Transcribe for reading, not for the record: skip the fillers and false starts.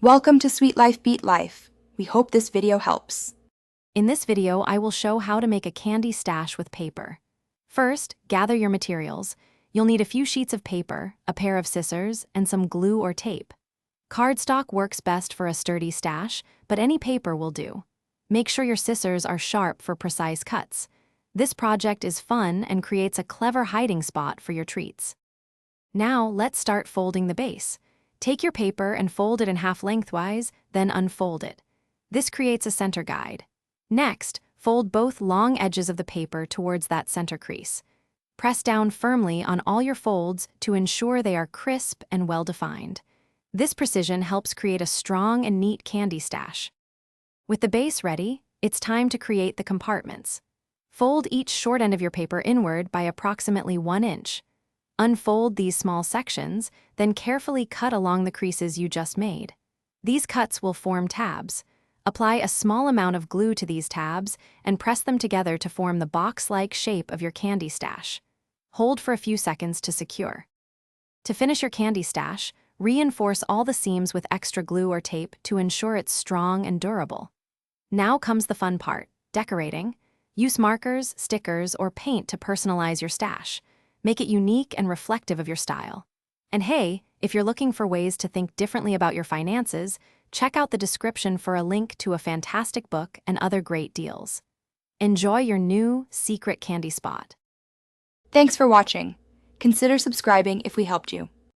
Welcome to Sweet Life Beat Life. We hope this video helps. In this video, I will show how to make a candy stash with paper. First, gather your materials. You'll need a few sheets of paper, a pair of scissors, and some glue or tape. Cardstock works best for a sturdy stash, but any paper will do. Make sure your scissors are sharp for precise cuts. This project is fun and creates a clever hiding spot for your treats. Now, let's start folding the base. Take your paper and fold it in half lengthwise, then unfold it. This creates a center guide. Next, fold both long edges of the paper towards that center crease. Press down firmly on all your folds to ensure they are crisp and well-defined. This precision helps create a strong and neat candy stash. With the base ready, it's time to create the compartments. Fold each short end of your paper inward by approximately 1 inch. Unfold these small sections, then carefully cut along the creases you just made. These cuts will form tabs. Apply a small amount of glue to these tabs and press them together to form the box-like shape of your candy stash. Hold for a few seconds to secure. To finish your candy stash, reinforce all the seams with extra glue or tape to ensure it's strong and durable. Now comes the fun part, decorating. Use markers, stickers, or paint to personalize your stash. Make it unique and reflective of your style. And hey, if you're looking for ways to think differently about your finances, check out the description for a link to a fantastic book and other great deals. Enjoy your new secret candy spot. Thanks for watching. Consider subscribing if we helped you.